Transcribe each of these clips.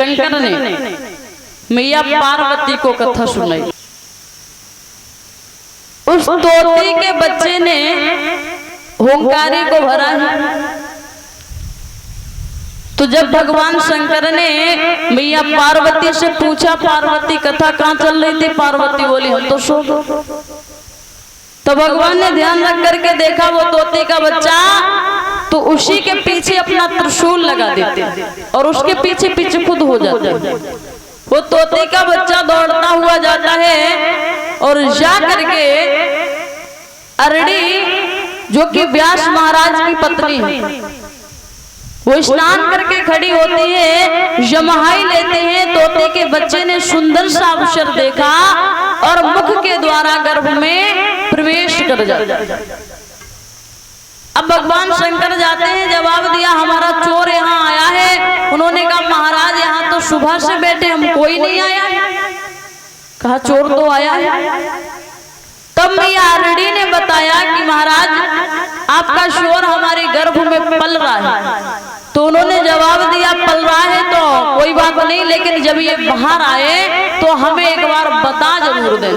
शंकर ने मैया पार्वती को कथा सुनाई। उस तोती के बच्चे ने होंकारी को भरा है। तो जब भगवान शंकर ने मैया पार्वती से पूछा, पार्वती कथा कहाँ चल रही थी? पार्वती बोली हम तो सो गए। तो भगवान ने ध्यान रख करके देखा वो तोते का बच्चा, तो उसी के पीछे अपना त्रिशूल लगा देते और उसके पीछे पीछे खुद हो जाते। वो तोते का बच्चा दौड़ता हुआ जाता है और जा करके अरड़ी जो कि व्यास महाराज की पत्नी है, वो स्नान करके खड़ी होती है, जमाई लेते हैं। तोते के बच्चे ने सुंदर सा अवसर देखा और मुख के द्वारा गर्भ में प्रवेश कर जाता। अब भगवान शंकर जाते हैं, जवाब दिया हमारा चोर यहाँ आया है। उन्होंने कहा महाराज यहाँ तो सुबह से बैठे, हम कोई नहीं आया। कहा चोर तो आया है। तब मैया अरड़ी ने बताया कि महाराज आपका शोर हमारे गर्भ में पल रहा है। तो उन्होंने जवाब दिया पल रहा है तो कोई बात नहीं, लेकिन जब ये बाहर आए तो हमें एक बार बता जरूर दें।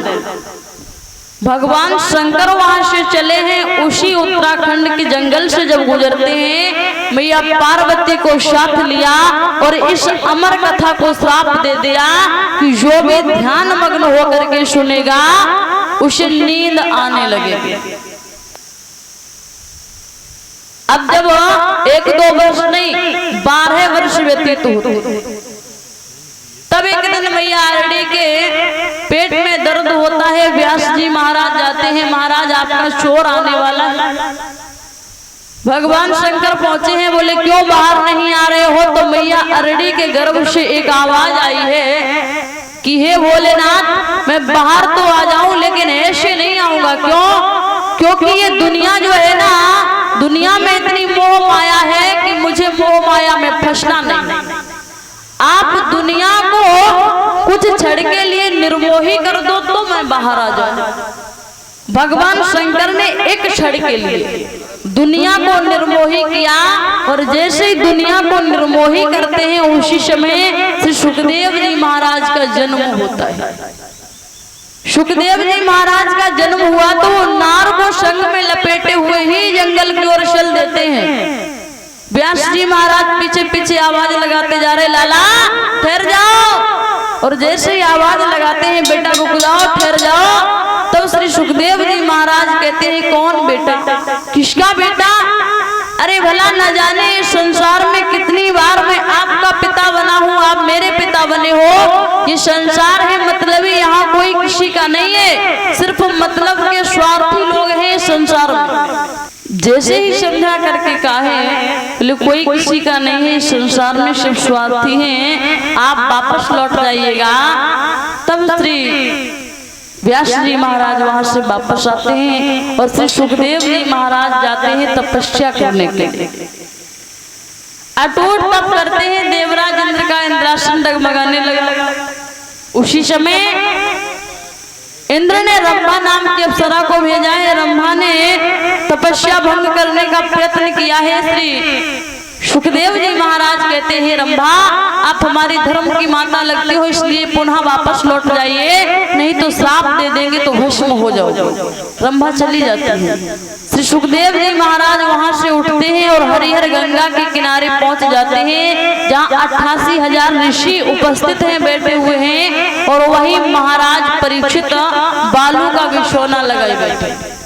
भगवान शंकर वहां से चले हैं, उसी उत्तराखंड के जंगल से जब गुजरते हैं, मैया पार्वती को साथ लिया और इस अमर कथा को श्राप दे दिया कि जो भी ध्यान मग्न होकर के सुनेगा उसे नींद आने लगेगी। अब जब 1-2 वर्ष नहीं 12 वर्ष व्यतीत होते, तब एक दिन मैया अरड़ी के पेट में दर्द होता है। व्यास जी महाराज जाते हैं, महाराज आपका चोर आने वाला है। भगवान शंकर पहुंचे हैं, बोले क्यों बाहर नहीं आ रहे हो? तो मैया अरड़ी के गर्भ से एक आवाज आई है कि हे भोलेनाथ मैं बाहर तो आ जाऊं लेकिन ऐसे नहीं आऊंगा। क्यों? क्योंकि ये दुनिया जो है ना, दुनिया में इतनी मोह माया है कि मुझे मोह माया में फंसना नहीं। आप दुनिया को कुछ क्षण के लिए निर्मोही कर दो तो मैं बाहर आ जाऊं। भगवान शंकर ने एक क्षण के लिए दुनिया को निर्मोही किया और जैसे ही दुनिया को निर्मोही करते हैं उसी समय श्री सुखदेव जी महाराज का जन्म होता है। सुखदेव जी महाराज का जन्म हुआ तो वो नार को संग में लपेटे हुए ही जंगल की ओर चल देते हैं। व्यास जी महाराज पीछे पीछे आवाज लगाते जा रहे, लाला ठहर जाओ। और जैसे ही आवाज लगाते हैं बेटा रुक जाओ, ठहर जाओ, तब श्री सुखदेव जी महाराज कहते हैं कौन बेटा? किसका बेटा? अरे भला न जाने इस संसार में कितनी बार मैं आपका पिता बना हूँ, आप मेरे पिता बने हो। ये संसार है मतलबी, यहाँ कोई किसी का नहीं है, सिर्फ मतलब के स्वार्थी लोग हैं संसार में। जैसे ही समझा करके कहा है बोले कोई किसी का नहीं है, संसार में सिर्फ स्वार्थी हैं, आप वापस लौट जाइएगा। तब श्री व्यास जी महाराज वहां से वापस आते हैं और श्री सुखदेव जी महाराज जाते हैं तपस्या करने के लिए। अटूट तप करते हैं, देवराज इंद्र का इंद्रासन डगमगाने लगा। उसी समय इंद्र ने रंभा नाम की अप्सरा को भेजा है। रंभा ने तपस्या भंग करने का प्रयत्न किया है। श्री सुखदेव जी महाराज कहते हैं रंभा आप हमारी धर्म की माता लगती हो, इसलिए पुनः वापस लौट जाइए, नहीं तो श्राप दे देंगे तो भस्म हो जाओगे। रंभा चली जाती है। श्री सुखदेव जी महाराज वहां से उठते हैं और हरिहर गंगा के किनारे पहुंच जाते हैं, जहां 88,000 ऋषि उपस्थित हैं, बैठे हुए हैं और वही महाराज परीक्षित बालू का बिछौना लगाए बैठे।